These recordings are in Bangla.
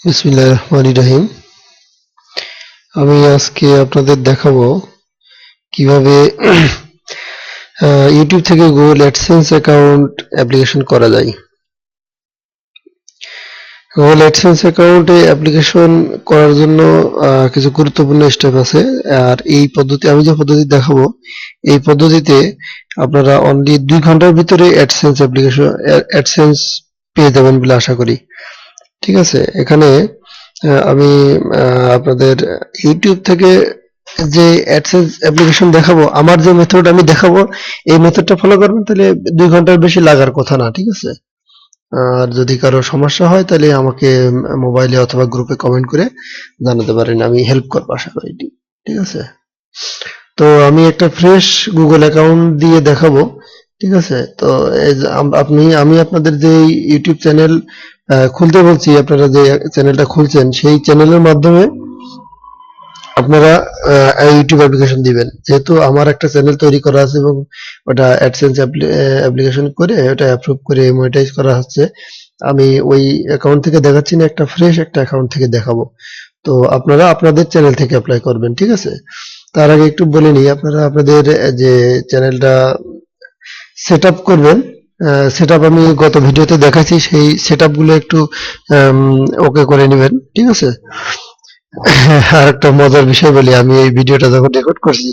বিসমিল্লাহির রহমানির রহিম। আমি আজকে আপনাদের দেখাবো কিভাবে ইউটিউব থেকে গুগল অ্যাডসেন্স অ্যাকাউন্ট অ্যাপ্লিকেশন করা যায়। গুগল অ্যাডসেন্স অ্যাকাউন্টে অ্যাপ্লিকেশন করার জন্য কিছু গুরুত্বপূর্ণ স্টেপ আছে। আর এই পদ্ধতি আমি যে পদ্ধতি দেখাবো এই পদ্ধতিতে আপনারা অনলি 2 ঘন্টার ভিতরে অ্যাডসেন্স পেয়ে যাবেন বলে আশা করি। ঠিক আছে, এখানে আমি আপনাদের ইউটিউব থেকে যে অ্যাডসেন্স অ্যাপ্লিকেশন দেখাবো, আমার যে মেথড আমি দেখাবো এই মেথডটা ফলো করবেন, তাহলে 2 ঘন্টার বেশি লাগার কথা না। ঠিক আছে, আর যদি কারো সমস্যা হয় তাহলে আমাকে মোবাইলে অথবা গ্রুপে কমেন্ট করে জানাতে পারেন, আমি হেল্প করবো আশা করি। ঠিক আছে, তো আমি একটা ফ্রেশ গুগল অ্যাকাউন্ট দিয়ে দেখাবো। ঠিক আছে, তো এই যে আমি আপনাদের যে ইউটিউব চ্যানেল খুলতে বলছি, আপনারা যে চ্যানেলটা খুলছেন সেই চ্যানেলের মাধ্যমে আপনারা ইউটিউব অ্যাপ্লিকেশন দিবেন। যেহেতু আমার একটা চ্যানেল তৈরি করা আছে এবং ওটা অ্যাডসেন্স অ্যাপ্লিকেশন করে ওটা অ্যাপ্রুভ করে মনিটাইজ করা হচ্ছে, আমি ওই অ্যাকাউন্ট থেকে দেখাচ্ছি না, একটা ফ্রেশ একটা অ্যাকাউন্ট থেকে দেখাবো। তো আপনারা আপনাদের চ্যানেল থেকে অ্যাপ্লাই করবেন। ঠিক আছে, তার আগে একটু বলে নিই, আপনারা আপনাদের যে চ্যানেলটা সেট আপ করবেন, সেট আপ আমি গত ভিডিওতে দেখাচ্ছি, সেই সেট আপ গুলো একটু ওকে করে নেবেন। ঠিক আছে, আর একটা মজার বিষয় বলি, আমি এই ভিডিওটা যখন রেকর্ড করছি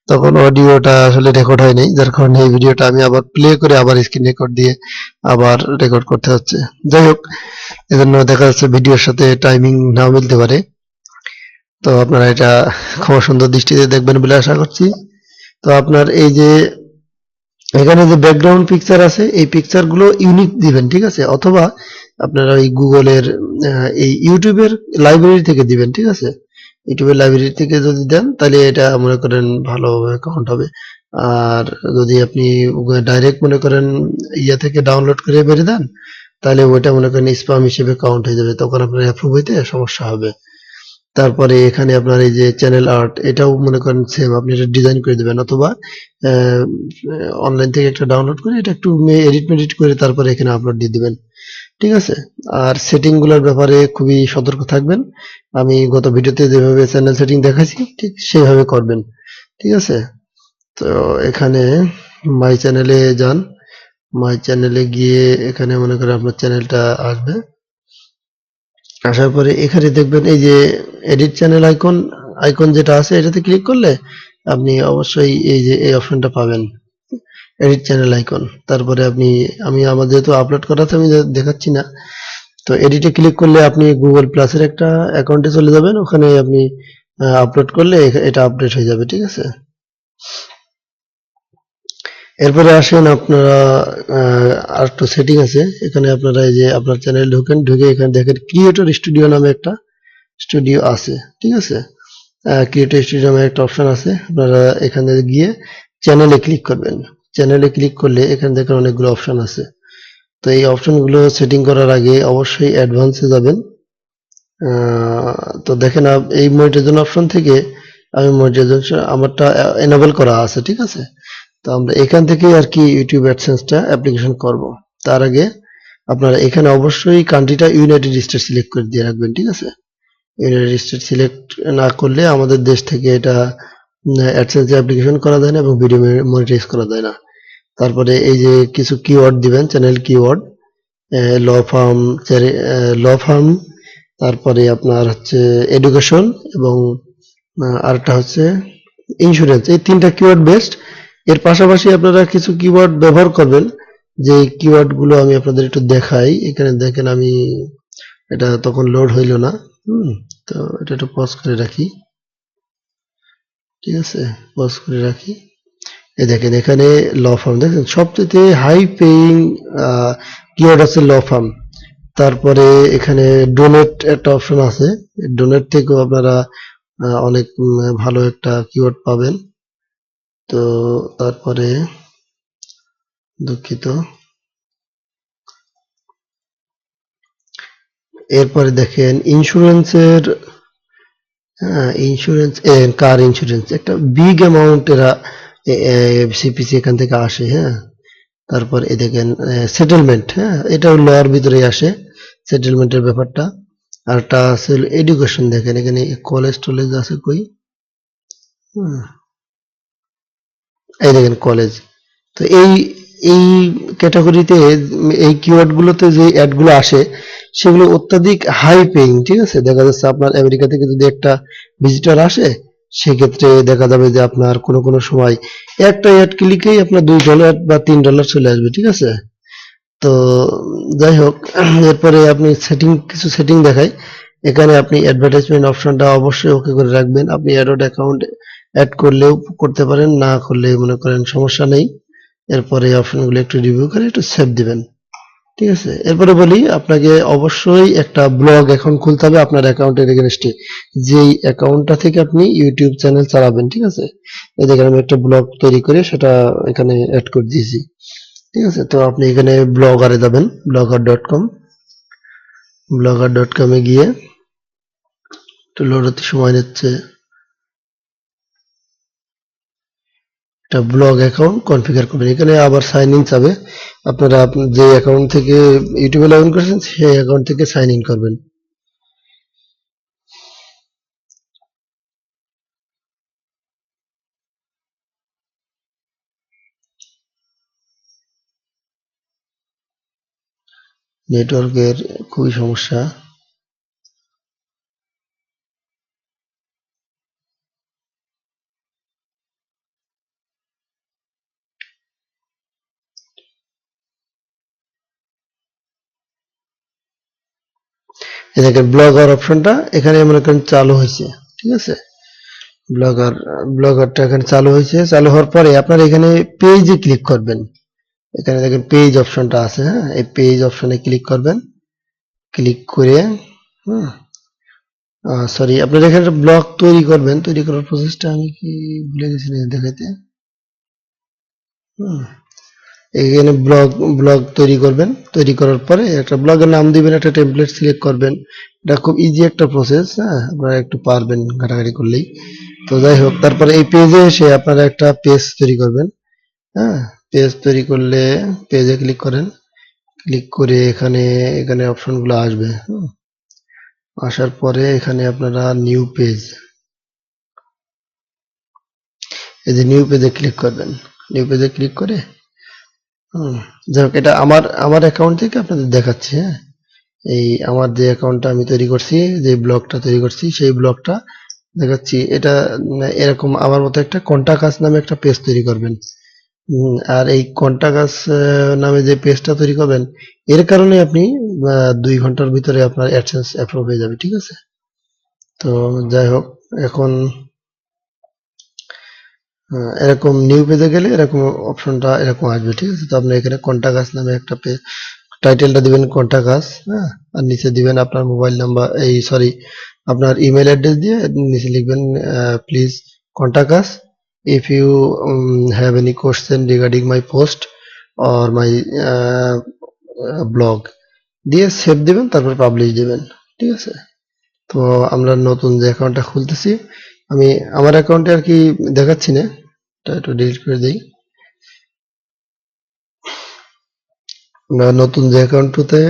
তখন অডিওটা আসলে রেকর্ড হয় নাই, যার কারণে এই ভিডিওটা আমি আবার প্লে করে আবার স্ক্রিন রেকর্ড দিয়ে আবার রেকর্ড করতে হচ্ছে। যাই হোক, এজন্য দেখা যাচ্ছে ভিডিওর সাথে টাইমিং নাও মিলতে পারে। তো আপনারা এটা খুব সুন্দর দৃষ্টিতে দেখবেন বলে আশা করছি। তো আপনার এই যে এখানে যে ব্যাকগ্রাউন্ড পিকচার আছে এই পিকচার গুলো ইউনিক দিবেন। ঠিক আছে, অথবা আপনারা ওই গুগলের এই ইউটিউবের লাইব্রেরি থেকে দিবেন। ঠিক আছে, ইউটিউবের লাইব্রেরি থেকে যদি দেন তাহলে এটা মনে করেন ভালো কাউন্ট হবে। আর যদি আপনি ডাইরেক্ট মনে করেন ইয়া থেকে ডাউনলোড করে বেরিয়ে দেন, তাহলে ওইটা মনে করেন স্প্যাম হিসেবে কাউন্ট হয়ে যাবে, তখন আপনার অ্যাপ্রুভ হইতে সমস্যা হবে। তারপরে এখানে আপনার এই যে চ্যানেল আর্ট, এটাও মনে করেন সেম, আপনি এটা ডিজাইন করে দিবেন, অথবা অনলাইন থেকে একটা ডাউনলোড করে এটা একটু এডিট মেডিট করে তারপরে এখানে আপলোড দিয়ে দিবেন। ঠিক আছে, আর সেটিং গুলোর ব্যাপারে খুবই সতর্ক থাকবেন। আমি গত ভিডিওতে যেভাবে চ্যানেল সেটিং দেখাইছি ঠিক সেইভাবে করবেন। ঠিক আছে, তো এখানে মাই চ্যানেলে যান, মাই চ্যানেলে গিয়ে এখানে মনে করেন আপনার চ্যানেলটা আসবে। আসার পরে এখানে দেখবেন এই যে এডিট চ্যানেল আইকন আইকন যেটা আছে এটাতে ক্লিক করলে আপনি অবশ্যই এই যে এই অপশনটা পাবেন, এডিট চ্যানেল আইকন। তারপরে আপনি আমার যেহেতু আপলোড করা আছে আমি দেখাচ্ছি না, তো এডিটে ক্লিক করলে আপনি গুগল প্লাসের একটা অ্যাকাউন্টে চলে যাবেন, ওখানে আপনি আপলোড করলে এটা আপডেট হয়ে যাবে। ঠিক আছে, এরপরে আসেন আপনারা আর একটু সেটিং আছে এখানে, আপনারা এই যে আপনার চ্যানেল ঢুকেন, ঢুকে এখানে দেখেন ক্রিয়েটর স্টুডিও নামে একটা স্টুডিও আছে। ঠিক আছে, ক্রিয়েটর স্টুডিও নামে একটা অপশন আছে, আপনারা এখানে গিয়ে চ্যানেলে ক্লিক করবেন। চ্যানেলে ক্লিক করলে এখানে দেখেন অনেকগুলো অপশন আছে। তো এই অপশনগুলো সেটিং করার আগে অবশ্যই অ্যাডভান্সে যাবেন। তো দেখেন এই মনিটাইজেশন অপশন থেকে আমি মনিটাইজেশন আমারটা এনেবল করা আছে। ঠিক আছে, তো আমরা এখান থেকে আর কি ইউটিউব অ্যাডসেন্সটা অ্যাপ্লিকেশন করব। তার আগে আপনারা এখানে অবশ্যই কান্ট্রিটা ইউনাইটেড স্টেট সিলেক্ট করে দিয়ে রাখবেন। ঠিক আছে, ইউনাইটেড স্টেট সিলেক্ট না করলে আমাদের দেশ থেকে এটা অ্যাডসেন্স অ্যাপ্লিকেশন করা যায় না এবং ভিডিও মনিটাইজ করা যায় না। তারপরে এই যে কিছু কিওয়ার্ড দিবেন, channel keyword, law firm, law firm, তারপরে আপনার হচ্ছে এডুকেশন এবং আরেকটা হচ্ছে ইন্স্যুরেন্স, এই তিনটা কিওয়ার্ড বেস্ট। এর পাশাপাশি আপনারা কিছু কিওয়ার্ড ব্যবহার করবেন, যে কিওয়ার্ড গুলো আমি আপনাদের একটু দেখাই। এখানে দেখেন আমি এটা তখন লোড হইল না। হুম, তো এটা একটু পজ করে রাখি। ঠিক আছে, পজ করে রাখি। এই দেখেন এখানে ল ফার্ম, দেখেন সবচেয়ে হাই পেইং কিওয়ার্ড আছে ল ফার্ম। তারপরে এখানে ডোনেট একটা অপশন আছে, ডোনেট থেকেও আপনারা অনেক ভালো একটা কিওয়ার্ড পাবেন। তো তারপরে দুঃখিত, এরপরে দেখেন ইন্স্যুরেন্সের, ইন্স্যুরেন্স, কার ইন্স্যুরেন্স একটা বিগ অ্যামাউন্ট এরা সিপিসি এখান থেকে আসে। হ্যাঁ, তারপর এ দেখেন সেটেলমেন্ট, হ্যাঁ এটাও লর ভিতরে আসে সেটেলমেন্টের ব্যাপারটা। আর একটা আছে এডুকেশন, দেখেন এখানে কলেজ টলেজ আছে কই, হুম, এই দেখেন কলেজ। তো এই ক্যাটাগরিতে এই কিওয়ার্ড গুলোতে যে অ্যাড গুলো আসে সেগুলো অত্যাধিক হাই পেইং, ঠিক আছে। দেখা যাচ্ছে আপনার আমেরিকা থেকে যদি একটা ভিজিটর আসে, সেক্ষেত্রে দেখা যাবে যে আপনার কোনো কোনো সময় একটা অ্যাড ক্লিকেই আপনার $2 বা $3 চলে আসবে, ঠিক আছে। তো যাই হোক, এরপরে আপনি কিছু সেটিং দেখাই। এখানে আপনি অ্যাডভার্টাইজমেন্ট অপশনটা অবশ্যই ওকে করে রাখবেন। আপনি অ্যাডোড অ্যাকাউন্ট অ্যাড করলেও করতে পারেন, না করলে মনে করেন সমস্যা নেই। এরপরে এই অপশনগুলো একটু রিভিউ করে একটু সেভ দিবেন, ঠিক আছে। এরপরে বলি, আপনাকে অবশ্যই একটা ব্লগ অ্যাকাউন্ট খুলতে হবে আপনার অ্যাকাউন্টের এগেনস্টে, যেই অ্যাকাউন্টটা থেকে আপনি ইউটিউব চ্যানেল চালাবেন, ঠিক আছে। এই দেখেন আমি একটা ব্লগ তৈরি করে সেটা এখানে অ্যাড করে দিয়েছি, ঠিক আছে। তো আপনি এখানে ব্লগারে যাবেন, blogger.com, blogger.com এ গিয়ে একটু লোড হতে সময় নিচ্ছে। একটা ব্লগ অ্যাকাউন্ট কনফিগার করবেন, এখানে আবার সাইন ইন চাবে। আপনারা যে অ্যাকাউন্ট থেকে ইউটিউবে লগ ইন করেছেন সেই অ্যাকাউন্ট থেকে সাইন ইন করবেন। নেটওয়ার্কের খুবই সমস্যা। এই দেখেন ব্লগার অপশনটা এখানে মনে করেন চালু হয়েছে, ঠিক আছে। ব্লগার ব্লগারটা এখানে চালু হয়েছে, চালু হওয়ার পরে আপনার এখানে পেজে ক্লিক করবেন। এখানে দেখেন পেজ অপশনটা আছে, হ্যাঁ, এই পেজ অপশনে ক্লিক করবেন। ক্লিক করে, হুম, সরি, আপনার এখানে ব্লগ তৈরি করবেন। তৈরি করার প্রসেসটা আমি কি ভুলে গেছি না দেখাইতে। হুম, এখানে ব্লগ ব্লগ তৈরি করবেন। তৈরি করার পরে একটা ব্লগের নাম দিবেন, একটা টেমপ্লেট সিলেক্ট করবেন। এটা খুব ইজি একটা প্রসেস, হ্যাঁ, আপনারা একটু পারবেন ঘাটাঘাটি করলেই। তো যাই হোক, তারপরে এই পেজে এসে আপনারা একটা পেজ তৈরি করবেন, হ্যাঁ। পেজ তৈরি করলে পেজে ক্লিক করেন। ক্লিক করে এখানে এখানে অপশনগুলো আসবে, হুম। আসার পরে এখানে আপনারা নিউ পেজ, এই যে নিউ পেজে ক্লিক করবেন। নিউ পেজে ক্লিক করে, হুম, যাই হোক, এটা আমার আমার অ্যাকাউন্ট থেকে আপনাদের দেখাচ্ছি, হ্যাঁ। এই আমার যে অ্যাকাউন্টটা আমি তৈরি করছি, যে ব্লগটা তৈরি করছি সেই ব্লগটা দেখাচ্ছি। এটা এরকম আমার মতো একটা কন্টাকাস নামে একটা পেজ তৈরি করবেন। আর এই কন্টাকাস নামে যে পেজটা তৈরি করবেন, এর কারণে আপনি 2 ঘন্টার ভিতরে আপনার অ্যাডসেন্স অ্যাপ্রুভ হয়ে যাবে, ঠিক আছে। তো যাই হোক, এখন এরকম নিউ পেজে গেলে এরকম অপশনটা এরকম আসবে, ঠিক আছে। তো আপনি এখানে কন্টাকাস নামে একটা পেজ, টাইটেলটা দিবেন কন্টাকাস, হ্যাঁ। আর নিচে দিবেন আপনার মোবাইল নাম্বার, এই সরি, আপনার ইমেল অ্যাড্রেস দিয়ে নিচে লিখবেন please contact us if you have any question regarding my post or my blog, দিয়ে সেভ দিবেন, তারপর পাবলিশ দিবেন, ঠিক আছে। তো আমরা নতুন যে অ্যাকাউন্টটা খুলতেছি, আমি আমার অ্যাকাউন্টে আর কি দেখাচ্ছি না, এটা একটু ডিলিট করে দিই। আমরা নতুন যে অ্যাকাউন্টটাতে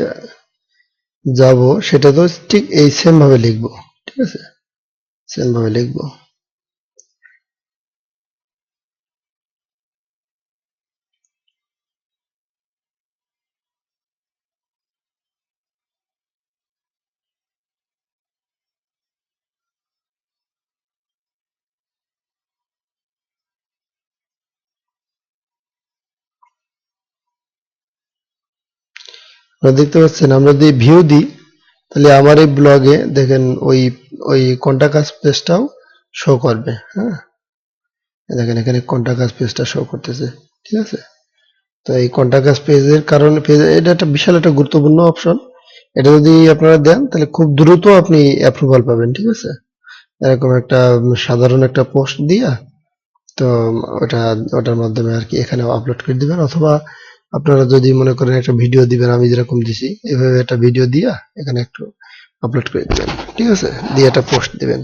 যাব সেটা তো ঠিক এই সেম ভাবে লিখবো, ঠিক আছে, সেম ভাবে লিখবো। আপনারা দেখতে পাচ্ছেন, আমরা যদি ভিউ দিই তাহলে আমার এই ব্লগে দেখেন ওই ওই কন্টাক্ট আস পেজটাও শো করবে, হ্যাঁ। দেখেন এখানে কন্টাক্ট আস পেজটা শো করতেছে, ঠিক আছে। তো এই কন্টাক্ট আস পেজের কারণে এটা একটা বিশাল একটা গুরুত্বপূর্ণ অপশন। এটা যদি আপনারা দেন তাহলে খুব দ্রুত আপনি অ্যাপ্রুভাল পাবেন, ঠিক আছে। এরকম একটা সাধারণ একটা পোস্ট দিয়া, তো ওটা ওটার মাধ্যমে আর কি এখানে আপলোড করে দিবেন, অথবা আপনারা যদি মনে করেন একটা ভিডিও দিবেন, আমি যেরকম দিছি এভাবে একটা ভিডিও দিয়া এখানে একটু আপলোড করে দিবেন, ঠিক আছে। দিয়ে একটা পোস্ট দিবেন।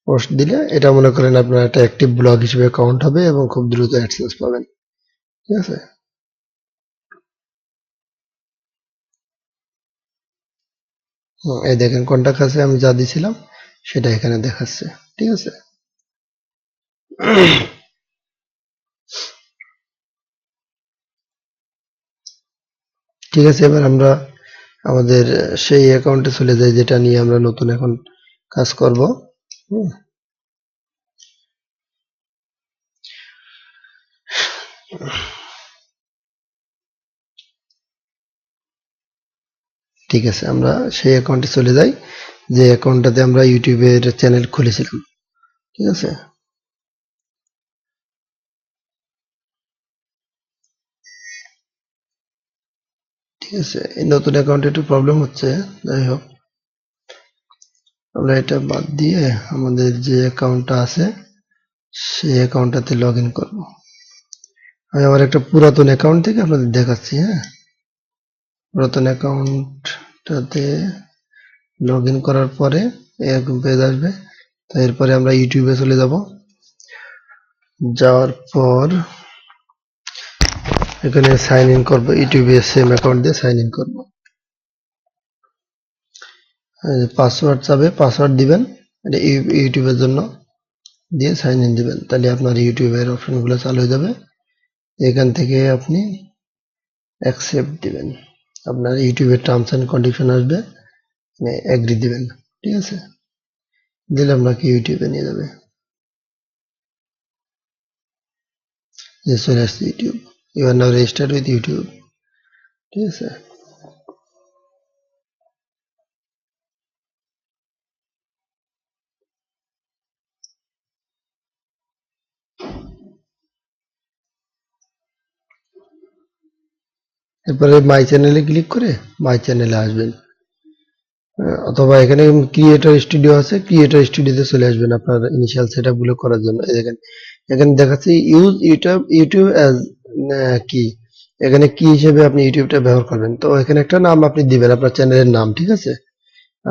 পোস্ট দিলে এটা মনে করেন আপনার একটা অ্যাক্টিভ ব্লগ হিসেবে কাউন্ট হবে এবং খুব দ্রুত অ্যাডসেন্স পাবেন, ঠিক আছে। এই দেখেন কন্টাক্ট আছে, আমি যা দিছিলাম সেটা এখানে দেখাচ্ছে। ঠিক আছে। ঠিক আছে, এবার আমরা আমাদের সেই অ্যাকাউন্টে চলে যাই যেটা নিয়ে আমরা নতুন এখন কাজ করব। হুম, ঠিক আছে, আমরা সেই অ্যাকাউন্টে চলে যাই যে অ্যাকাউন্টটাতে আমরা ইউটিউবের চ্যানেল খুলেছিলাম। ঠিক আছে। ঠিক আছে, এই নতুন অ্যাকাউন্টে একটু প্রবলেম হচ্ছে। যাই হোক, আমরা এটা বাদ দিয়ে আমাদের যে অ্যাকাউন্টটা আছে সেই অ্যাকাউন্টটাতে লগ ইন করবো। আমি আমার একটা পুরাতন অ্যাকাউন্ট থেকে আপনাদের দেখাচ্ছি। হ্যাঁ, পুরাতন অ্যাকাউন্টটাতে লগ ইন করার পরে এরকম পেজ আসবে। তো এরপরে আমরা ইউটিউবে চলে যাব। যাওয়ার পর এখানে সাইন ইন করবো, ইউটিউবে সেম অ্যাকাউন্ট দিয়ে সাইন ইন করবো। পাসওয়ার্ড চাবে, পাসওয়ার্ড দিবেন, এটা ইউটিউবের জন্য, দিয়ে সাইন ইন দিবেন, তাহলে আপনার ইউটিউবের অপশনগুলো চালু হয়ে যাবে। এখান থেকে আপনি অ্যাকসেপ্ট দিবেন, আপনার ইউটিউবের টার্মস অ্যান্ড কন্ডিশন আসবে, এগ্রি দিবেন। ঠিক আছে, দিলে আপনাকে ইউটিউবে নিয়ে যাবে। যে চলে আসছে YouTube, you are now registered with YouTube. ঠিক আছে। এরপরে মাই চ্যানেলে ক্লিক করে মাই চ্যানেলে আসবেন। অথবা এখানে ক্রিয়েটর স্টুডিও আছে, ক্রিয়েটর স্টুডিওতে চলে আসবেন আপনার ইনিশিয়াল সেট আপ গুলো করার জন্য। এই দেখেন এখানে দেখাচ্ছে ইউজ ইউটিউব, ইউটিউব অ্যাজ কি, এখানে কি হিসেবে আপনি ইউটিউবটা ব্যবহার করবেন। তো এখানে একটা নাম আপনি দিবেন, আপনার চ্যানেলের নাম। ঠিক আছে,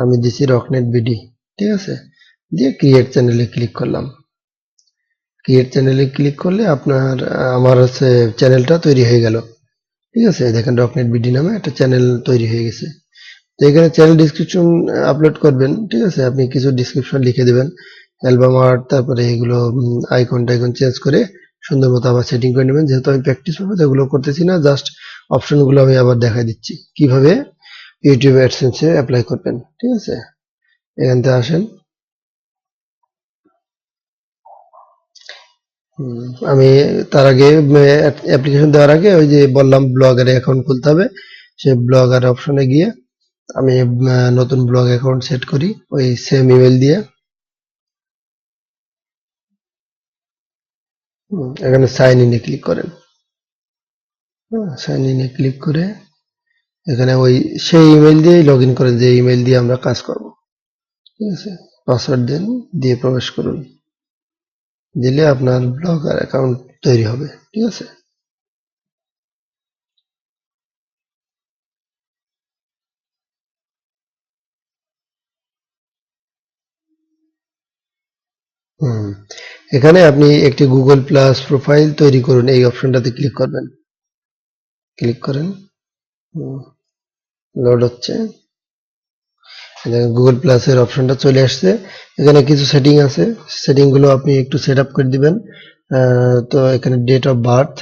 আমি দিছি রকনেট বিডি। ঠিক আছে, দিয়ে ক্রিয়েট চ্যানেলে ক্লিক করলাম। ক্রিয়েট চ্যানেলে ক্লিক করলে আপনার আমার হচ্ছে চ্যানেলটা তৈরি হয়ে গেল। ঠিক আছে, দেখেন রকনেট বিডি নামে একটা চ্যানেল তৈরি হয়ে গেছে। তো এখানে চ্যানেল ডিসক্রিপশন আপলোড করবেন। ঠিক আছে, আপনি কিছু ডিসক্রিপশন লিখে দেবেন, অ্যালবাম আর্ট, তারপরে এগুলো আইকন টাইকন চেঞ্জ করে সুন্দর মতো আবার সেটিং করে নেবেন। যেহেতু আমি প্র্যাকটিস করবো এগুলো করতেছি না, জাস্ট অপশনগুলো আমি আবার দেখাই দিচ্ছি কিভাবে ইউটিউব অ্যাডসেন্সে অ্যাপ্লাই করবেন। ঠিক আছে, এখান থেকে আসেন। আমি তার আগে অ্যাপ্লিকেশন দেওয়ার আগে ওই যে বললাম ব্লগারে অ্যাকাউন্ট খুলতে হবে, সেই ব্লগার অপশনে গিয়ে আমি নতুন ব্লগ অ্যাকাউন্ট সেট করি ওই সেম ইমেল দিয়ে। এখানে সাইন ইনে ক্লিক করেন। সাইন ইনে ক্লিক করে এখানে ওই সেই ইমেল দিয়েই লগ ইন করেন যে ইমেল দিয়ে আমরা কাজ করব। ঠিক আছে, পাসওয়ার্ড দেন, দিয়ে প্রবেশ করুন, দিলে আপনার ব্লগার অ্যাকাউন্ট তৈরি হবে। ঠিক আছে। হুম, এখানে আপনি একটি গুগল প্লাস প্রোফাইল তৈরি করুন, এই অপশনটাতে ক্লিক করবেন। ক্লিক করেন। লোড হচ্ছে। গুগল প্লাস এর অপশনটা চলে আসছে। এখানে কিছু সেটিং আছে, সেটিং গুলো আপনি একটু সেট আপ করে দিবেন। তো এখানে ডেট অফ বার্থ,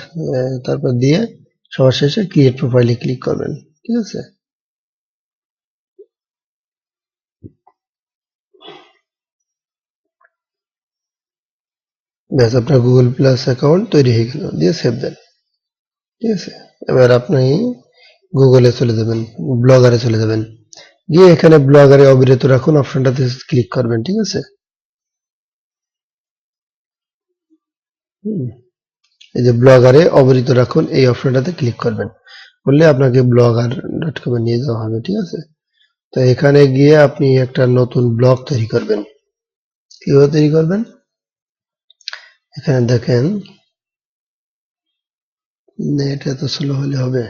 তারপর দিয়ে সবার শেষে ক্রিয়েট প্রোফাইলে ক্লিক করবেন। ঠিক আছে, ব্যাস আপনার গুগল প্লাস অ্যাকাউন্ট তৈরি হয়ে গেল, দিয়ে সেভ দেন। ঠিক আছে, এবার আপনি গুগলে চলে যাবেন, ব্লগারে চলে যাবেন, গিয়ে এখানে ব্লগারে অবিরত রাখুন অপশনটাতে ক্লিক করবেন। ঠিক আছে। হুম, এই যে ব্লগারে অবরিত রাখুন এই অপশনটাতে ক্লিক করবেন, করলে আপনাকে ব্লগার ডট কমে নিয়ে যাওয়া হবে। ঠিক আছে, তো এখানে গিয়ে আপনি একটা নতুন ব্লগ তৈরি করবেন। কিভাবে তৈরি করবেন, এখানে দেখেন, নেট এত স্লো হলে হবে।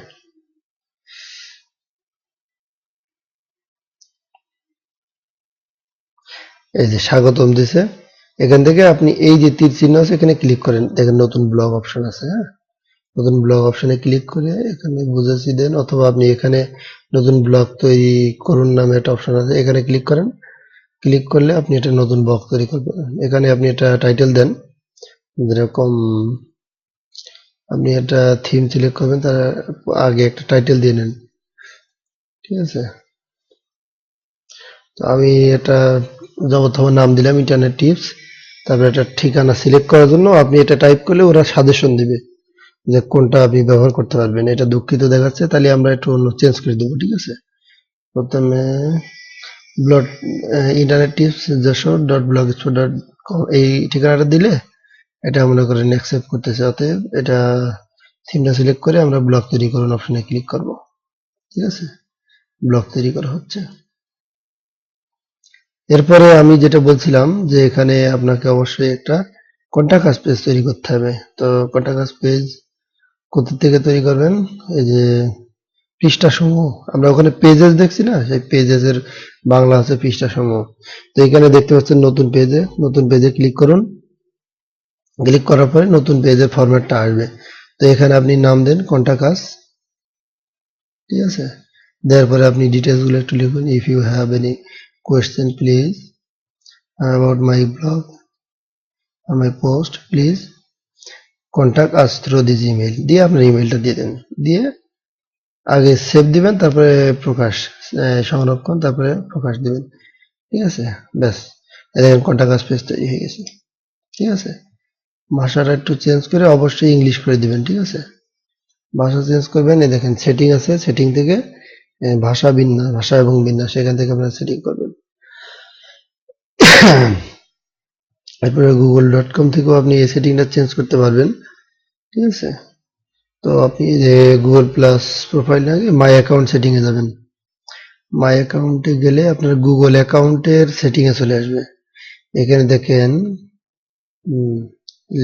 এই যে স্বাগতম দিছে, এখান থেকে আপনি এই যে তীর চিহ্ন আছে এখানে ক্লিক করেন, দেখেন নতুন ব্লগ অপশন আছে। হ্যাঁ, নতুন ব্লগ অপশনে ক্লিক করে এখানে বুঝাচ্ছি দেন, অথবা আপনি এখানে নতুন ব্লগ তৈরি করুন নামে একটা অপশন আছে, এখানে ক্লিক করেন। ক্লিক করলে আপনি একটা নতুন ব্লগ তৈরি করবেন। এখানে আপনি একটা টাইটেল দেন, যেরকম আপনি একটা থিম সিলেক্ট করবেন, তার আগে একটা টাইটেল দিয়ে নেন, ঠিক আছে। তো আমি এটা জবর নাম দিলাম ইন্টারনেট টিপস। তারপরে একটা ঠিকানা সিলেক্ট করার জন্য আপনি এটা টাইপ করলে ওরা সাজেশন দিবে যে কোনটা আপনি ব্যবহার করতে পারবেন। এটা দুঃখিত দেখাচ্ছে, তাহলে আমরা একটু অন্য চেঞ্জ করে দেবো, ঠিক আছে। প্রথমে blog internet tips Jessore dot blog spot dot com এই ঠিকানাটা দিলে এটা মনে করেন অ্যাকসেপ্ট করতেছে। অতএব এটা থিমটা সিলেক্ট করে আমরা ব্লগ তৈরি করুন অপশনে ক্লিক করব, ঠিক আছে। ব্লগ তৈরি করা হচ্ছে। এরপরে আমি যেটা বলছিলাম যে এখানে আপনাকে অবশ্যই একটা কন্টাক্ট আস পেজ তৈরি করতে হবে। তো কন্টাক্ট আস পেজ কোথা থেকে তৈরি করবেন? এই যে পৃষ্ঠা সমূহ, আমরা ওখানে পেজেস দেখছি না, সেই পেজেস এর বাংলা আছে পৃষ্ঠা সমূহ। তো এখানে দেখতে পাচ্ছেন নতুন পেজে, নতুন পেজে ক্লিক করুন। ক্লিক করার পরে নতুন পেজের ফরম্যাটটা আসবে। তো এখানে আপনি নাম দেন কন্টাক্ট আস, ঠিক আছে। দেওয়ার পরে আপনি ডিটেলস গুলো একটু লিখুন, if you have any question please about my blog or my post please contact us through this email দিয়ে আপনার ইমেলটা দিয়ে দেন। দিয়ে আগে সেভ দিবেন, তারপরে প্রকাশ সংরক্ষণ, তারপরে প্রকাশ দিবেন, ঠিক আছে। ব্যাস, দেখেন কন্টাক্ট আস পেজ তৈরি হয়ে গেছে, ঠিক আছে। ভাষাটা একটু চেঞ্জ করে অবশ্যই ইংলিশ করে দিবেন, ঠিক আছে। ভাষা চেঞ্জ করবেন, এই দেখেন সেটিং আছে, সেটিং থেকে ভাষা বিন্যাস, ভাষা এবং বিন্যাস, এখান থেকে আপনারা সেটিং করবেন। এরপরে google.com থেকেও আপনি এই সেটিংটা চেঞ্জ করতে পারবেন, ঠিক আছে। তো আপনি যে গুগল প্লাস প্রোফাইল আগে মাই অ্যাকাউন্ট সেটিং এ যাবেন। মাই অ্যাকাউন্টে গেলে আপনার গুগল অ্যাকাউন্টের সেটিং এ চলে আসবে। এখানে দেখেন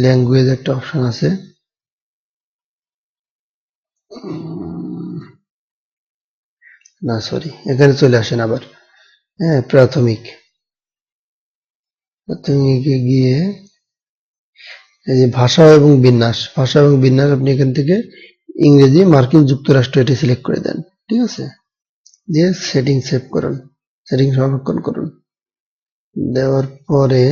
ল্যাঙ্গুয়েজ একটা অপশন আছে। না সরি, এখানে চলে আসেন আবার। হ্যাঁ, প্রাথমিকে গিয়ে এই যে ভাষা এবং বিন্যাস, ভাষা এবং বিন্যাস আপনি এখান থেকে ইংরেজি মার্কিন যুক্তরাষ্ট্র এটি সিলেক্ট করে দেন, ঠিক আছে। দিয়ে সেটিং সেভ করুন, সেটিং সংরক্ষণ করুন। দেওয়ার পরে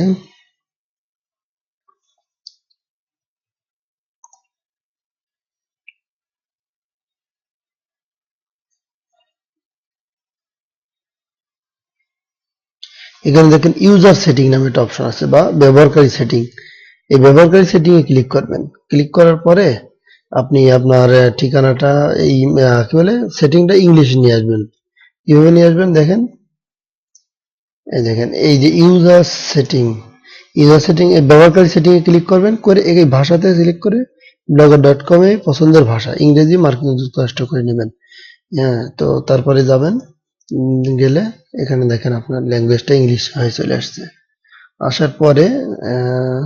এখানে দেখেন ইউজার সেটিং নামে একটা অপশন আছে, বা ব্যবহারকারী সেটিং। এই ব্যবহারকারী সেটিং এ ক্লিক করবেন। ক্লিক করার পরে আপনি আপনার ঠিকানাটা এই কি বলে সেটিংটা ইংলিশে নিয়ে আসবেন। কিভাবে নিয়ে আসবেন দেখেন, এই দেখেন এই যে ইউজার সেটিং, ইউজার সেটিং এ ব্যবহারকারী সেটিং এ ক্লিক করবেন, করে এই ভাষাতে সিলেক্ট করে blogger.com এ পছন্দের ভাষা ইংরেজি মার্কিন যুক্তরাষ্ট্র করে নেবেন। হ্যাঁ, তো তারপরে যাবেন, গেলে এখানে দেখেন আপনার ল্যাঙ্গুয়েজটা ইংলিশ হয়ে চলে আসছে। আসার পরে আহ,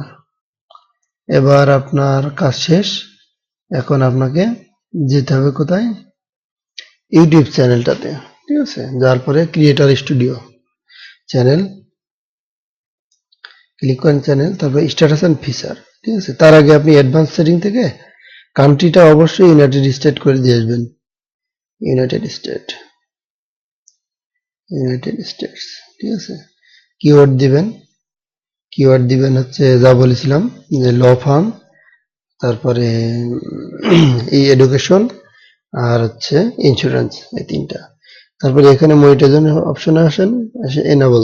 এবার আপনার কাজ শেষ। এখন আপনাকে যেতে হবে কোথায়, ইউটিউব চ্যানেলটাতে, ঠিক আছে। যার পরে ক্রিয়েটর স্টুডিও চ্যানেল, ক্লিক করেন চ্যানেল, তারপরে স্ট্যাটাস এন্ড ফিচার, ঠিক আছে। তার আগে আপনি অ্যাডভান্স সেটিং থেকে কান্ট্রিটা অবশ্যই ইউনাইটেড স্টেট করে দিয়ে আসবেন। ইউনাইটেড স্টেট, ইউনাইটেড স্টেটস, ঠিক আছে। কিওয়ার্ড দিবেন, কিওয়ার্ড দিবেন হচ্ছে যা বলেছিলাম, যে ল ফার্ম, তারপরে এই এডুকেশন, আর হচ্ছে ইন্স্যুরেন্স, এই তিনটা। তারপরে এখানে মনিটাইজেশন অপশনে আসেন, এসে এনাবল,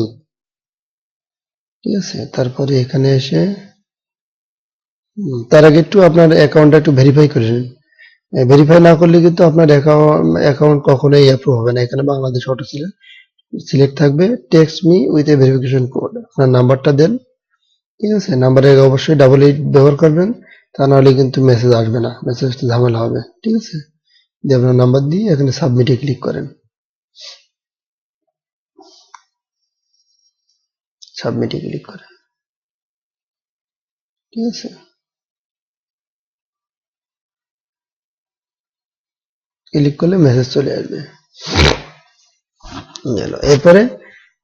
ঠিক আছে। তারপরে এখানে এসে তার আগে একটু আপনার অ্যাকাউন্টটা একটু ভেরিফাই করে নিন। ভেরিফাই না করলে কিন্তু আপনার অ্যাকাউন্ট কখনোই অ্যাপ্রুভ হবে না। এখানে বাংলাদেশ অটো সিলেক্ট থাকবে, text me with a verification code, আপনার নাম্বারটা দেন, ঠিক আছে। নাম্বারে অবশ্যই 88 ব্যবহার করবেন, তা নাহলে কিন্তু মেসেজ আসবে না, মেসেজটা ঝামেলা হবে, ঠিক আছে। দিয়ে আপনার নাম্বার দিয়ে এখানে সাবমিটে ক্লিক করেন, সাবমিটে ক্লিক করেন, ঠিক আছে। ক্লিক করলে মেসেজ চলে আসবে। গেল। এরপরে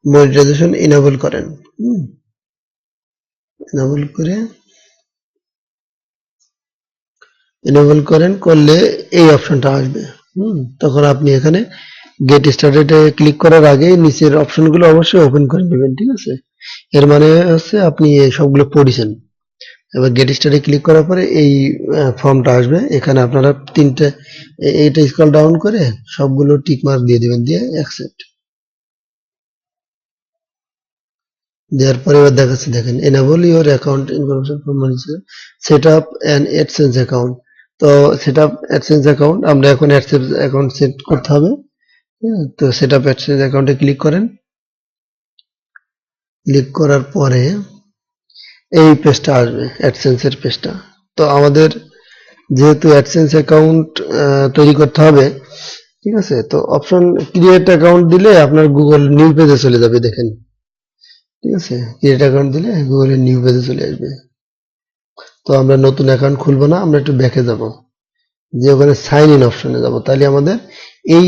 মনিটাইজেশন ইনেবল করেন, ইনেবল করে এনেবল করেন, করলে এই অপশনটা আসবে। তখন আপনি এখানে গেট স্টার্টেড এ ক্লিক করার আগে নিচের অপশনগুলো অবশ্যই ওপেন করে নেবেন, ঠিক আছে? এর মানে হচ্ছে আপনি এই সবগুলো পড়েছেন। এবার গেট স্টার্টে ক্লিক করার পরে এই ফর্মটা আসবে। এখানে আপনারা তিনটে এইটা স্ক্রল ডাউন করে সবগুলো টিক মার্ক দিয়ে দিবেন, দিয়ে অ্যাকসেপ্ট দেওয়ার পরে এবার দেখাচ্ছে, দেখেন enable your account information for money set up an AdSense account. তো সেট আপ অ্যাডসেন্স অ্যাকাউন্ট, আমরা এখন অ্যাডসেন্স অ্যাকাউন্ট সেট করতে হবে। তো সেট আপ অ্যাডসেন্স অ্যাকাউন্টে ক্লিক করেন। ক্লিক করার পরে এই পেজটা আসবে, অ্যাডসেন্সের পেজটা। তো আমাদের যেহেতু অ্যাডসেন্স অ্যাকাউন্ট তৈরি করতে হবে, ঠিক আছে? তো অপশন ক্রিয়েট অ্যাকাউন্ট দিলে আপনার গুগল নিউ পেজে চলে যাবে, দেখেন, ঠিক আছে? ক্রিয়েট অ্যাকাউন্ট দিলে গুগলের নিউ পেজে চলে আসবে। তো আমরা নতুন অ্যাকাউন্ট খুলবো না, আমরা একটু ব্যাকে যাব, যে ওখানে সাইন ইন অপশনে যাব। তাহলে আমাদের এই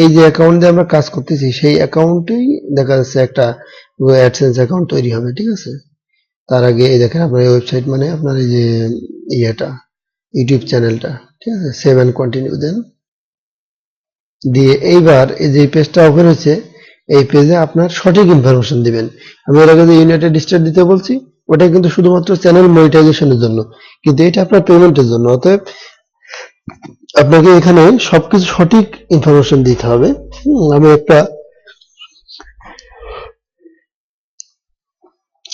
এই যে অ্যাকাউন্ট দিয়ে আমরা কাজ করতেছি সেই অ্যাকাউন্টেই দেখা যাচ্ছে একটা অ্যাডসেন্স অ্যাকাউন্ট তৈরি হবে, ঠিক আছে? তার আগে এই দেখেন আপনার এই ওয়েবসাইট মানে আপনার এই যে ইয়েটা ইউটিউব চ্যানেলটা, ঠিক আছে? সেভ অ্যান্ড কন্টিনিউ দেন, দিয়ে এইবার এই যে পেজটা ওপেন হয়েছে, এই পেজে আপনার সঠিক ইনফরমেশন দিবেন। আমি এর আগে যে ইউনাইটেড স্টেট দিতে বলছি, ওটা কিন্তু শুধুমাত্র চ্যানেল মনিটাইজেশনের জন্য, কিন্তু এটা আপনার পেমেন্টের জন্য। অতএব আপনাকে এখানে সবকিছু সঠিক ইনফরমেশন দিতে হবে। আমি একটা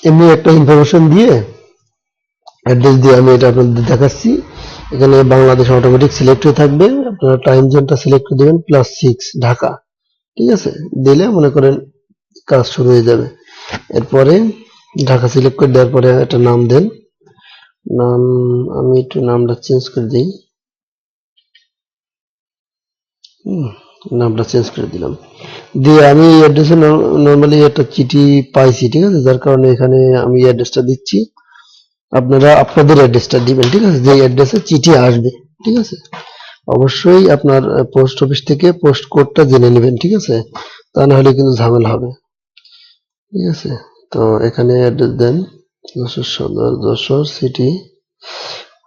এমনি একটা ইনফরমেশন দিয়ে অ্যাড্রেস দিয়ে আমি এটা আপনাদের দেখাচ্ছি। এখানে বাংলাদেশ অটোমেটিক সিলেক্ট হয়ে থাকবে, আপনারা টাইম জোনটা সিলেক্ট করে দেবেন +6 ঢাকা, ঠিক আছে? দিলে মনে করেন কাজ শুরু হয়ে যাবে। এরপরে ঢাকা সিলেক্ট করে দেওয়ার পরে একটা নাম দেন। নাম, আমি একটু নামটা চেঞ্জ করে দিই। হুম, নামটা চেঞ্জ করে দিলাম। দিয়ে আমি এই অ্যাড্রেসে নর্মালি একটা চিঠি পাইছি, ঠিক আছে? যার কারণে এখানে আমি অ্যাড্রেসটা দিচ্ছি। আপনারা আপনাদের অ্যাড্রেসটা দিবেন, ঠিক আছে? যে অ্যাড্রেসে চিঠি আসবে, ঠিক আছে? অবশ্যই আপনার পোস্ট অফিস থেকে পোস্ট কোডটা জেনে নেবেন, ঠিক আছে? তা না হলে কিন্তু ঝামেলা হবে, ঠিক আছে? তো এখানে অ্যাড্রেস দেন, যশোর সদর, যশোর সিটি,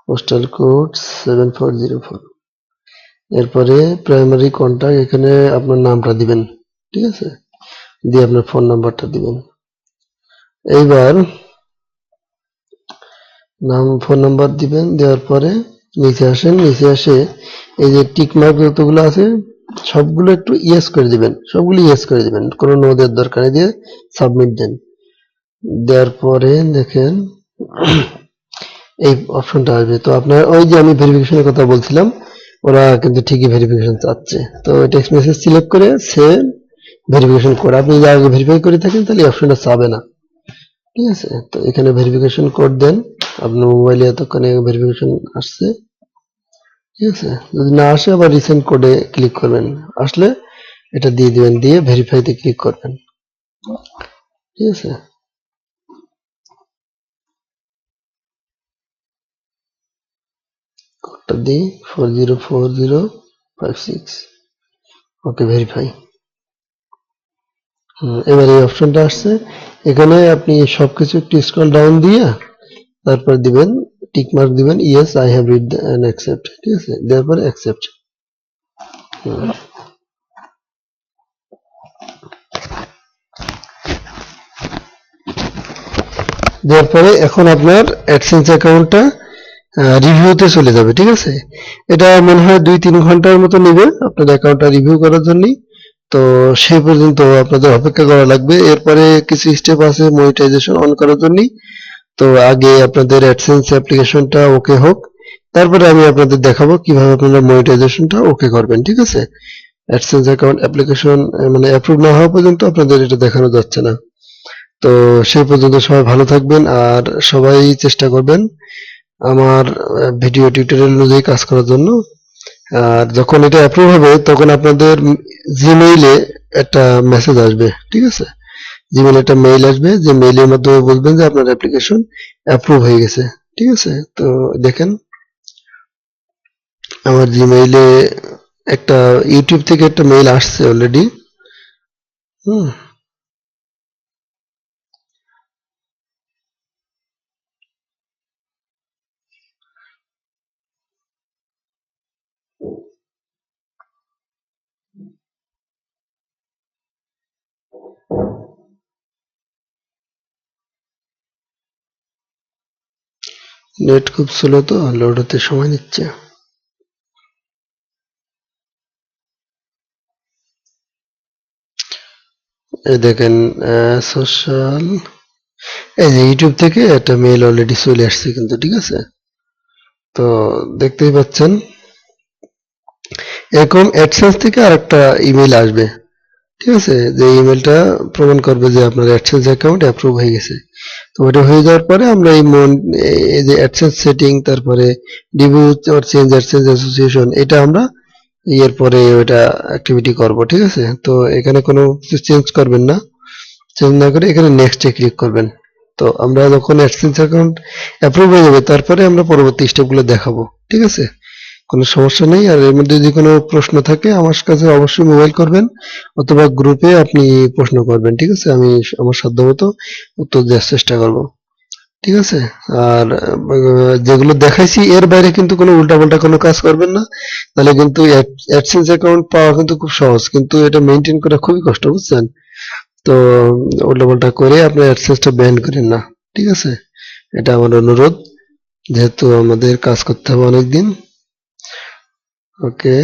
পোস্টাল কোড 7404। এরপরে প্রাইমারি কন্টাক্ট, এখানে আপনার নামটা দিবেন, ঠিক আছে? দিয়ে আপনার ফোন নাম্বারটা দিবেন। এইবার নাম ফোন নাম্বার দিবেন, দেওয়ার পরে নিচে আসেন, নিচে আসে এই যে টিক মার্ক যতগুলো আছে সবগুলো একটু ইয়েস করে দিবেন, সবগুলো ইয়েস করে দিবেন, কোনো নো দেওয়ার দরকার নেই, দিয়ে সাবমিট দেন। দেওয়ার পরে দেখেন এই অপশনটা আসবে। তো আপনার ওই যে আমি ভেরিফিকেশনের কথা বলছিলাম, ওরা কিন্তু ঠিকই ভেরিফিকেশন চাচ্ছে। তো টেক্সট মেসেজ সিলেক্ট করে সেভ ভেরিফিকেশন কোড, আপনি যদি আগে ভেরিফাই করে থাকেন তাহলে এই অপশনটা চাবে না, ঠিক আছে? তো এখানে ভেরিফিকেশন কোড দেন, আপনার মোবাইলে এতক্ষণে ভেরিফিকেশন আসছে, ঠিক আছে? যদি না আসে আবার রিসেন্ট কোডে ক্লিক করবেন, আসলে এটা দিয়ে দিবেন, দিয়ে ভেরিফাইতে ক্লিক করবেন, ঠিক আছে? কোডটা দিই 404056, ওকে ভেরিফাই। এবার এই অপশনটা আসছে, এখানে আপনি সবকিছু একটু স্ক্রল ডাউন দিয়ে তারপর দিবেন টিক মার্ক দিবেন, yes I have read and accept, ঠিক আছে? দেওয়ার পরে অ্যাকসেপ্ট। দেওয়ার পরে এখন আপনার অ্যাডসেন্স অ্যাকাউন্টটা রিভিউতে চলে যাবে, ঠিক আছে? এটা মনে হয় 2-3 ঘন্টার মতো নেবে আপনার অ্যাকাউন্টটা রিভিউ করার জন্য। তো সেই পর্যন্ত আপনাদের অপেক্ষা করা লাগবে। এরপরে কিছু স্টেপ আছে মনিটাইজেশন অন করার জন্য। তো আগে আপনাদের অ্যাডসেন্স অ্যাপ্লিকেশনটা ওকে হোক, তারপরে আমি আপনাদের দেখাবো কিভাবে আপনারা মনিটাইজেশনটা ওকে করবেন, ঠিক আছে? অ্যাডসেন্স অ্যাকাউন্ট অ্যাপ্লিকেশন মানে অ্যাপ্রুভ না হওয়া পর্যন্ত আপনাদের এটা দেখানো যাচ্ছে না। তো সেই পর্যন্ত সবাই ভালো থাকবেন, আর সবাই চেষ্টা করবেন আমার ভিডিও টিউটোরিয়াল অনুযায়ী কাজ করার জন্য। আর যখন এটা অ্যাপ্রুভ হবে তখন আপনাদের জিমেইলে একটা মেসেজ আসবে, ঠিক আছে? জিমেইলে একটা মেইল আসবে, যে মেইলের মাধ্যমে বলবেন যে আপনার অ্যাপ্লিকেশন অ্যাপ্রুভ হয়ে গেছে, ঠিক আছে? তো দেখেন আমার জিমেইলে একটা ইউটিউব থেকে একটা মেইল আসছে অলরেডি। হুম, নেট খুব স্লো তো লোড হতে সময় নিচ্ছে। এই দেখেন সোশ্যাল, এই যে ইউটিউব থেকে একটা মেইল অলরেডি চলে আসছে কিন্তু, ঠিক আছে? তো দেখতেই পাচ্ছেন এরকম অ্যাডসেন্স থেকে আরেকটা ইমেল আসবে, ঠিক আছে? যে ইমেলটা প্রমাণ করবে যে আপনার অ্যাডসেন্স অ্যাকাউন্ট অ্যাপ্রুভ হয়ে গেছে। তো ওটা হয়ে যাওয়ার পরে আমরা এই যে অ্যাডসেন্স সেটিং, তারপরে review or change AdSense association, এটা আমরা ইয়ের পরে ওটা অ্যাক্টিভিটি করব, ঠিক আছে? তো এখানে কোনো কিছু চেঞ্জ করবেন না, চেঞ্জ না করে এখানে নেক্সট এ ক্লিক করবেন। তো আমরা যখন অ্যাডসেন্স অ্যাকাউন্ট অ্যাপ্রুভ হয়ে যাবে তারপরে আমরা পরবর্তী স্টেপগুলো দেখাবো, ঠিক আছে? কোনো সমস্যা নেই। আর এর মধ্যে যদি কোনো প্রশ্ন থাকে আমার কাছে অবশ্যই মোবাইল করবেন, অথবা গ্রুপে আপনি প্রশ্ন করবেন, ঠিক আছে? আমি আমার সাধ্যমতো উত্তর দেওয়ার চেষ্টা করব, ঠিক আছে? আর যেগুলো দেখাইছি এর বাইরে কিন্তু কোনো উল্টাপাল্টা কোনো কাজ করবেন না, তাহলে কিন্তু অ্যাডসেন্স অ্যাকাউন্ট পাওয়া কিন্তু খুব সহজ, কিন্তু এটা মেনটেন করা খুবই কষ্ট, বুঝছেন? তো উল্টাপাল্টা করে আপনি অ্যাডসেন্সটা ব্যান করেন না, ঠিক আছে? এটা আমার অনুরোধ, যেহেতু আমাদের কাজ করতে হবে অনেকদিন। ওকে।